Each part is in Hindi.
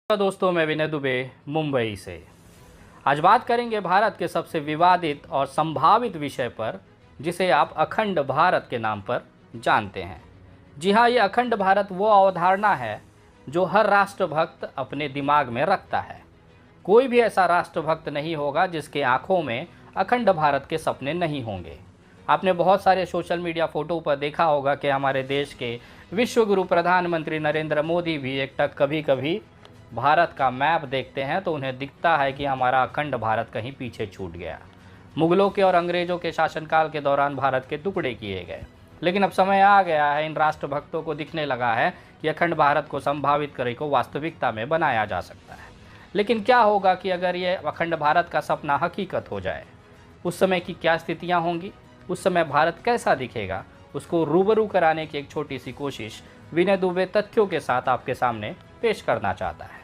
दोस्तों, मैं विनय दुबे मुंबई से। आज बात करेंगे भारत के सबसे विवादित और संभावित विषय पर, जिसे आप अखंड भारत के नाम पर जानते हैं। जी हाँ, ये अखंड भारत वो अवधारणा है जो हर राष्ट्रभक्त अपने दिमाग में रखता है। कोई भी ऐसा राष्ट्रभक्त नहीं होगा जिसके आंखों में अखंड भारत के सपने नहीं होंगे। आपने बहुत सारे सोशल मीडिया फ़ोटो पर देखा होगा कि हमारे देश के विश्वगुरु प्रधानमंत्री नरेंद्र मोदी भी एकटक कभी कभी भारत का मैप देखते हैं तो उन्हें दिखता है कि हमारा अखंड भारत कहीं पीछे छूट गया। मुगलों के और अंग्रेज़ों के शासनकाल के दौरान भारत के टुकड़े किए गए, लेकिन अब समय आ गया है, इन राष्ट्रभक्तों को दिखने लगा है कि अखंड भारत को संभावित करे को वास्तविकता में बनाया जा सकता है। लेकिन क्या होगा कि अगर ये अखंड भारत का सपना हकीकत हो जाए? उस समय की क्या स्थितियाँ होंगी? उस समय भारत कैसा दिखेगा? उसको रूबरू कराने की एक छोटी सी कोशिश विनय दुबे तथ्यों के साथ आपके सामने पेश करना चाहता है।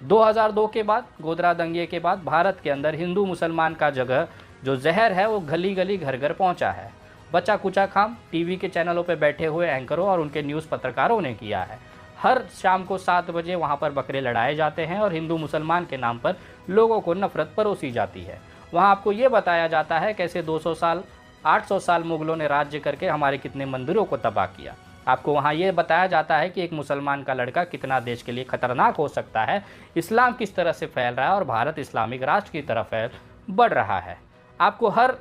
2002 के बाद, गोधरा दंगे के बाद भारत के अंदर हिंदू मुसलमान का जगह जो जहर है वो गली गली घर घर पहुंचा है। बच्चा कुचा काम टीवी के चैनलों पर बैठे हुए एंकरों और उनके न्यूज़ पत्रकारों ने किया है। हर शाम को 7 बजे वहां पर बकरे लड़ाए जाते हैं और हिंदू मुसलमान के नाम पर लोगों को नफरत परोसी जाती है। वहाँ आपको ये बताया जाता है कैसे 200 साल 800 साल मुगलों ने राज्य करके हमारे कितने मंदिरों को तबाह किया। आपको वहाँ ये बताया जाता है कि एक मुसलमान का लड़का कितना देश के लिए खतरनाक हो सकता है, इस्लाम किस तरह से फैल रहा है और भारत इस्लामिक राष्ट्र की तरफ बढ़ रहा है। आपको हर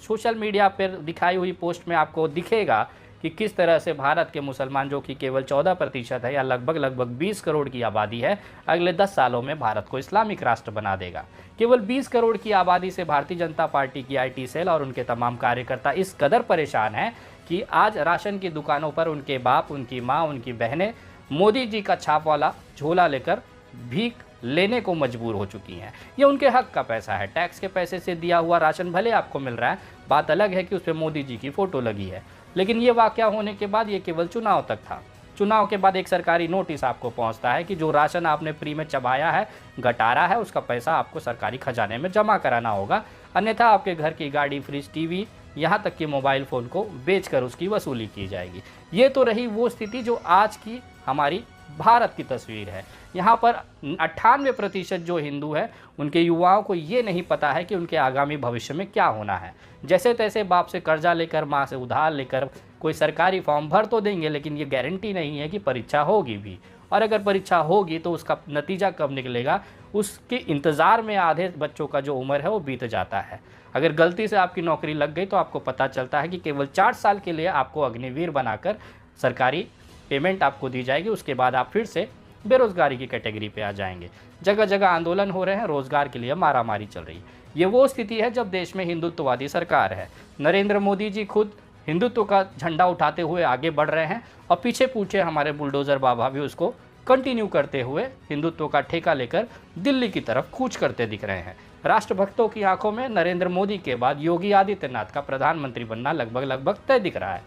सोशल मीडिया पर दिखाई हुई पोस्ट में आपको दिखेगा कि किस तरह से भारत के मुसलमान, जो कि केवल 14% है या लगभग 20 करोड़ की आबादी है, अगले 10 सालों में भारत को इस्लामिक राष्ट्र बना देगा। केवल 20 करोड़ की आबादी से भारतीय जनता पार्टी की IT सेल और उनके तमाम कार्यकर्ता इस कदर परेशान हैं कि आज राशन की दुकानों पर उनके बाप, उनकी माँ, उनकी बहनें मोदी जी का छाप वाला झोला लेकर भीख लेने को मजबूर हो चुकी हैं। ये उनके हक का पैसा है। टैक्स के पैसे से दिया हुआ राशन भले आपको मिल रहा है, बात अलग है कि उस पर मोदी जी की फ़ोटो लगी है। लेकिन ये वाक़या होने के बाद ये केवल चुनाव तक था। चुनाव के बाद एक सरकारी नोटिस आपको पहुंचता है कि जो राशन आपने फ्री में चबाया है, गटारा है, उसका पैसा आपको सरकारी खजाने में जमा कराना होगा, अन्यथा आपके घर की गाड़ी, फ्रिज, टीवी, यहाँ तक कि मोबाइल फ़ोन को बेचकर उसकी वसूली की जाएगी। ये तो रही वो स्थिति जो आज की हमारी भारत की तस्वीर है। यहाँ पर 98% जो हिंदू है, उनके युवाओं को ये नहीं पता है कि उनके आगामी भविष्य में क्या होना है। जैसे तैसे बाप से कर्जा लेकर, माँ से उधार लेकर कोई सरकारी फॉर्म भर तो देंगे, लेकिन ये गारंटी नहीं है कि परीक्षा होगी भी, और अगर परीक्षा होगी तो उसका नतीजा कब निकलेगा, उसके इंतज़ार में आधे बच्चों का जो उम्र है वो बीत जाता है। अगर गलती से आपकी नौकरी लग गई तो आपको पता चलता है कि केवल 4 साल के लिए आपको अग्निवीर बनाकर सरकारी पेमेंट आपको दी जाएगी। उसके बाद आप फिर से बेरोज़गारी की कैटेगरी पे आ जाएंगे। जगह जगह आंदोलन हो रहे हैं, रोज़गार के लिए मारामारी चल रही है। ये वो स्थिति है जब देश में हिंदुत्ववादी सरकार है। नरेंद्र मोदी जी खुद हिंदुत्व का झंडा उठाते हुए आगे बढ़ रहे हैं और पीछे पूछे हमारे बुलडोज़र बाबा भी उसको कंटिन्यू करते हुए हिंदुत्व का ठेका लेकर दिल्ली की तरफ कूच करते दिख रहे हैं। राष्ट्रभक्तों की आंखों में नरेंद्र मोदी के बाद योगी आदित्यनाथ का प्रधानमंत्री बनना लगभग तय दिख रहा है।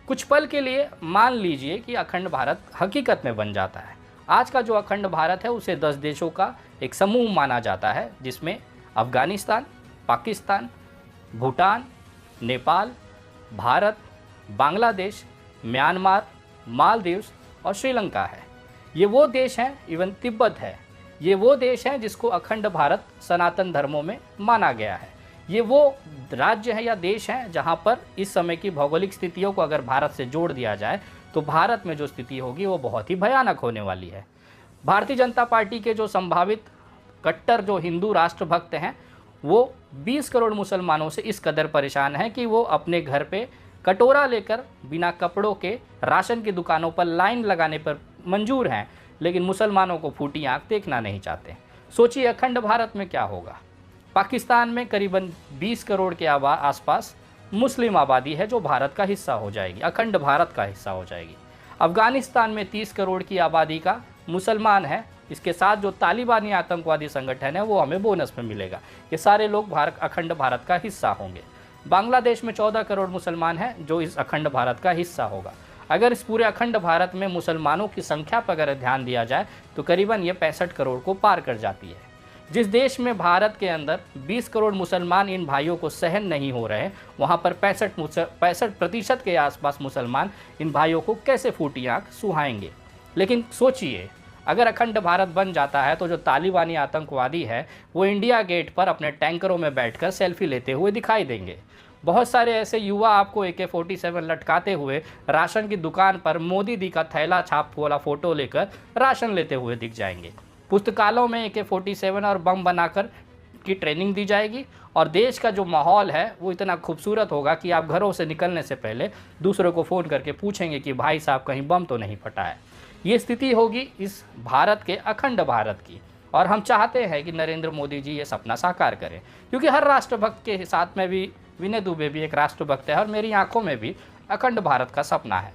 कुछ पल के लिए मान लीजिए कि अखंड भारत हकीकत में बन जाता है। आज का जो अखंड भारत है उसे 10 देशों का एक समूह माना जाता है, जिसमें अफगानिस्तान, पाकिस्तान, भूटान, नेपाल, भारत, बांग्लादेश, म्यांमार, मालदीव्स और श्रीलंका है। ये वो देश हैं, इवन तिब्बत है। ये वो देश हैं जिसको अखंड भारत सनातन धर्मों में माना गया है। ये वो राज्य हैं या देश हैं जहाँ पर इस समय की भौगोलिक स्थितियों को अगर भारत से जोड़ दिया जाए तो भारत में जो स्थिति होगी वो बहुत ही भयानक होने वाली है। भारतीय जनता पार्टी के जो संभावित कट्टर जो हिंदू राष्ट्रभक्त हैं, वो 20 करोड़ मुसलमानों से इस कदर परेशान हैं कि वो अपने घर पे कटोरा लेकर बिना कपड़ों के राशन की दुकानों पर लाइन लगाने पर मंजूर हैं, लेकिन मुसलमानों को फूटी आंख देखना नहीं चाहते। सोचिए अखंड भारत में क्या होगा। पाकिस्तान में करीबन 20 करोड़ के आसपास मुस्लिम आबादी है जो भारत का हिस्सा हो जाएगी, अखंड भारत का हिस्सा हो जाएगी। अफगानिस्तान में 30 करोड़ की आबादी का मुसलमान है। इसके साथ जो तालिबानी आतंकवादी संगठन है वो हमें बोनस में मिलेगा। ये सारे लोग अखंड भारत का हिस्सा होंगे। बांग्लादेश में 14 करोड़ मुसलमान हैं जो इस अखंड भारत का हिस्सा होगा। अगर इस पूरे अखंड भारत में मुसलमानों की संख्या पर अगर ध्यान दिया जाए तो करीबन ये 65 करोड़ को पार कर जाती है। जिस देश में भारत के अंदर 20 करोड़ मुसलमान इन भाइयों को सहन नहीं हो रहे, वहाँ पर 65% के आसपास मुसलमान इन भाइयों को कैसे फूटी आँख सुहाएंगे। लेकिन सोचिए, अगर अखंड भारत बन जाता है तो जो तालिबानी आतंकवादी है वो इंडिया गेट पर अपने टैंकरों में बैठकर सेल्फी लेते हुए दिखाई देंगे। बहुत सारे ऐसे युवा आपको AK-47 लटकाते हुए राशन की दुकान पर मोदी दी का थैला छाप वाला फोटो लेकर राशन लेते हुए दिख जाएंगे। पुस्तकालयों में AK-47 और बम बनाकर की ट्रेनिंग दी जाएगी और देश का जो माहौल है वो इतना खूबसूरत होगा कि आप घरों से निकलने से पहले दूसरों को फ़ोन करके पूछेंगे कि भाई साहब कहीं बम तो नहीं फटा है। ये स्थिति होगी इस भारत के अखंड भारत की, और हम चाहते हैं कि नरेंद्र मोदी जी ये सपना साकार करें, क्योंकि हर राष्ट्रभक्त के साथ में भी विनय दुबे भी एक राष्ट्रभक्त है और मेरी आंखों में भी अखंड भारत का सपना है।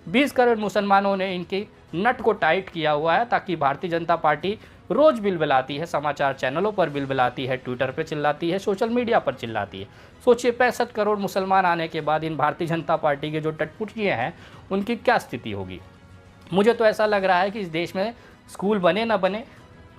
20 करोड़ मुसलमानों ने इनकी नट को टाइट किया हुआ है ताकि भारतीय जनता पार्टी रोज़ बिलबिलाती है, समाचार चैनलों पर बिलबिलाती है, ट्विटर पर चिल्लाती है, सोशल मीडिया पर चिल्लाती है। सोचिए 65 करोड़ मुसलमान आने के बाद इन भारतीय जनता पार्टी के जो टटपुटिये हैं उनकी क्या स्थिति होगी। मुझे तो ऐसा लग रहा है कि इस देश में स्कूल बने न बने,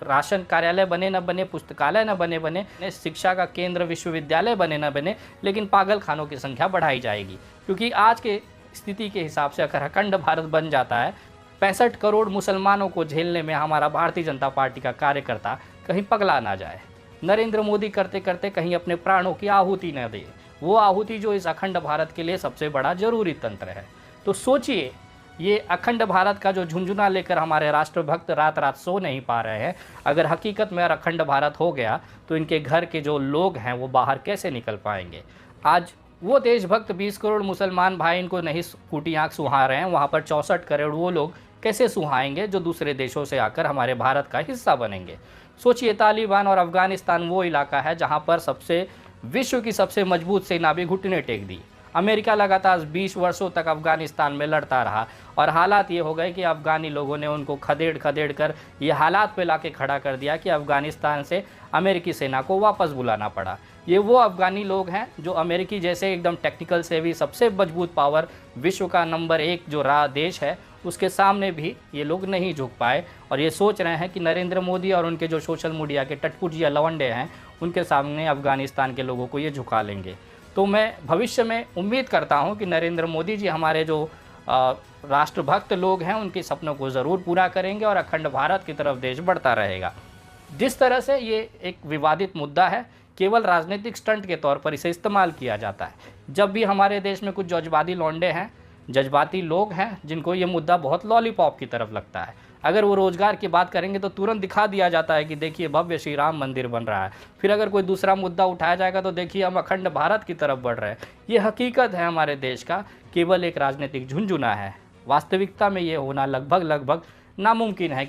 राशन कार्यालय बने न बने, पुस्तकालय न बने, शिक्षा का केंद्र विश्वविद्यालय बने न बने, लेकिन पागल खानों की संख्या बढ़ाई जाएगी। क्योंकि आज के स्थिति के हिसाब से अगर अखंड भारत बन जाता है, 65 करोड़ मुसलमानों को झेलने में हमारा भारतीय जनता पार्टी का कार्यकर्ता कहीं पगला ना जाए, नरेंद्र मोदी करते करते कहीं अपने प्राणों की आहुति न दे, वो आहुति जो इस अखंड भारत के लिए सबसे बड़ा जरूरी तंत्र है। तो सोचिए, ये अखंड भारत का जो झुंझुना लेकर हमारे राष्ट्रभक्त रात रात सो नहीं पा रहे हैं, अगर हकीकत में अखंड भारत हो गया तो इनके घर के जो लोग हैं वो बाहर कैसे निकल पाएंगे। आज वो देशभक्त 20 करोड़ मुसलमान भाई इनको नहीं फूटी आँख सुहा रहे हैं, वहाँ पर 64 करोड़ वो लोग कैसे सुहाएंगे जो दूसरे देशों से आकर हमारे भारत का हिस्सा बनेंगे। सोचिए, तालिबान और अफगानिस्तान वो इलाका है जहाँ पर विश्व की सबसे मजबूत सेना भी घुटने टेक दी। अमेरिका लगातार 20 वर्षों तक अफगानिस्तान में लड़ता रहा और हालात ये हो गए कि अफगानी लोगों ने उनको खदेड़ कर ये हालात पे लाके खड़ा कर दिया कि अफगानिस्तान से अमेरिकी सेना को वापस बुलाना पड़ा। ये वो अफगानी लोग हैं जो अमेरिकी जैसे एकदम टेक्निकल से भी सबसे मजबूत पावर, विश्व का नंबर 1 जो देश है, उसके सामने भी ये लोग नहीं झुक पाए और ये सोच रहे हैं कि नरेंद्र मोदी और उनके जो सोशल मीडिया के टटपुटिया लवंडे हैं उनके सामने अफगानिस्तान के लोगों को ये झुका लेंगे। तो मैं भविष्य में उम्मीद करता हूं कि नरेंद्र मोदी जी हमारे जो राष्ट्रभक्त लोग हैं उनके सपनों को ज़रूर पूरा करेंगे और अखंड भारत की तरफ देश बढ़ता रहेगा। जिस तरह से ये एक विवादित मुद्दा है, केवल राजनीतिक स्टंट के तौर पर इसे इस्तेमाल किया जाता है। जब भी हमारे देश में कुछ जज्बाती लौंडे हैं, जज्बाती लोग हैं जिनको ये मुद्दा बहुत लॉलीपॉप की तरफ लगता है, अगर वो रोज़गार की बात करेंगे तो तुरंत दिखा दिया जाता है कि देखिए भव्य श्री राम मंदिर बन रहा है। फिर अगर कोई दूसरा मुद्दा उठाया जाएगा तो देखिए हम अखंड भारत की तरफ बढ़ रहे हैं। ये हकीकत है हमारे देश का, केवल एक राजनीतिक झुंझुना है। वास्तविकता में ये होना लगभग नामुमकिन है।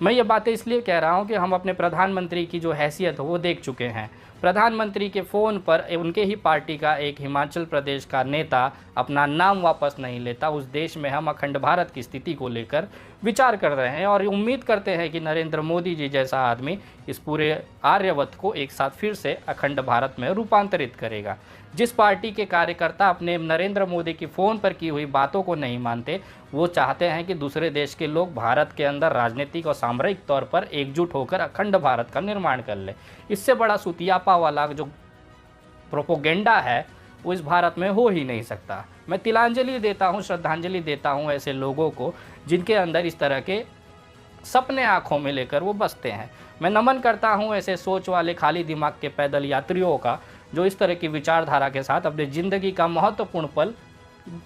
मैं ये बातें इसलिए कह रहा हूँ कि हम अपने प्रधानमंत्री की जो हैसियत हो वो देख चुके हैं। प्रधानमंत्री के फ़ोन पर उनके ही पार्टी का एक हिमाचल प्रदेश का नेता अपना नाम वापस नहीं लेता। उस देश में हम अखंड भारत की स्थिति को लेकर विचार कर रहे हैं और उम्मीद करते हैं कि नरेंद्र मोदी जी जैसा आदमी इस पूरे आर्यवत को एक साथ फिर से अखंड भारत में रूपांतरित करेगा। जिस पार्टी के कार्यकर्ता अपने नरेंद्र मोदी की फ़ोन पर की हुई बातों को नहीं मानते, वो चाहते हैं कि दूसरे देश के लोग भारत के अंदर राजनीतिक और सामरिक तौर पर एकजुट होकर अखंड भारत का निर्माण कर ले। इससे बड़ा सुतियापा वाला जो प्रोपोगेंडा है वो इस भारत में हो ही नहीं सकता। मैं तिलांजलि देता हूँ, श्रद्धांजलि देता हूँ ऐसे लोगों को जिनके अंदर इस तरह के सपने आँखों में लेकर वो बसते हैं। मैं नमन करता हूँ ऐसे सोच वाले खाली दिमाग के पैदल यात्रियों का जो इस तरह की विचारधारा के साथ अपनी ज़िंदगी का महत्वपूर्ण पल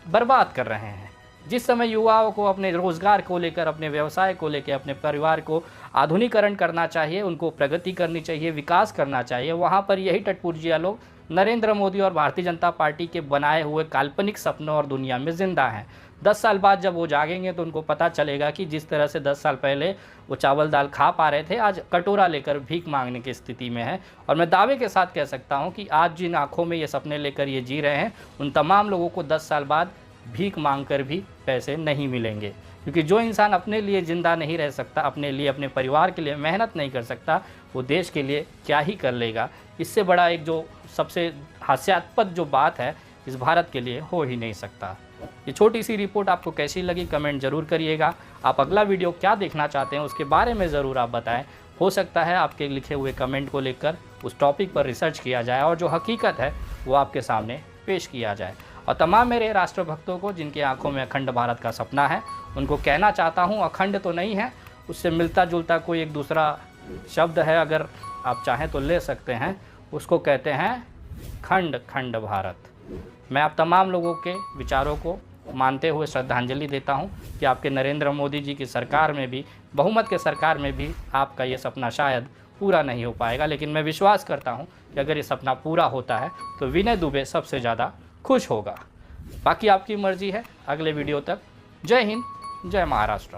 बर्बाद कर रहे हैं। जिस समय युवाओं को अपने रोज़गार को लेकर, अपने व्यवसाय को लेकर, अपने परिवार को आधुनिकीकरण करना चाहिए, उनको प्रगति करनी चाहिए, विकास करना चाहिए, वहाँ पर यही टटपुरजिया लोग नरेंद्र मोदी और भारतीय जनता पार्टी के बनाए हुए काल्पनिक सपनों और दुनिया में ज़िंदा हैं। 10 साल बाद जब वो जागेंगे तो उनको पता चलेगा कि जिस तरह से 10 साल पहले वो चावल दाल खा पा रहे थे, आज कटोरा लेकर भीख मांगने की स्थिति में है। और मैं दावे के साथ कह सकता हूँ कि आज जिन आँखों में ये सपने लेकर ये जी रहे हैं, उन तमाम लोगों को 10 साल बाद भीख मांग कर भी पैसे नहीं मिलेंगे। क्योंकि जो इंसान अपने लिए ज़िंदा नहीं रह सकता, अपने लिए, अपने परिवार के लिए मेहनत नहीं कर सकता, वो देश के लिए क्या ही कर लेगा। इससे बड़ा एक जो सबसे हास्यास्पद जो बात है इस भारत के लिए हो ही नहीं सकता। ये छोटी सी रिपोर्ट आपको कैसी लगी कमेंट ज़रूर करिएगा। आप अगला वीडियो क्या देखना चाहते हैं उसके बारे में ज़रूर आप बताएं। हो सकता है आपके लिखे हुए कमेंट को लेकर उस टॉपिक पर रिसर्च किया जाए और जो हकीकत है वो आपके सामने पेश किया जाए। और तमाम मेरे राष्ट्रभक्तों को जिनकी आंखों में अखंड भारत का सपना है, उनको कहना चाहता हूँ अखंड तो नहीं है, उससे मिलता जुलता कोई एक दूसरा शब्द है, अगर आप चाहें तो ले सकते हैं, उसको कहते हैं खंड खंड भारत। मैं आप तमाम लोगों के विचारों को मानते हुए श्रद्धांजलि देता हूं कि आपके नरेंद्र मोदी जी की सरकार में भी, बहुमत के सरकार में भी आपका ये सपना शायद पूरा नहीं हो पाएगा, लेकिन मैं विश्वास करता हूं कि अगर ये सपना पूरा होता है तो विनय दुबे सबसे ज़्यादा खुश होगा। बाकी आपकी मर्ज़ी है। अगले वीडियो तक जय हिंद, जय महाराष्ट्र।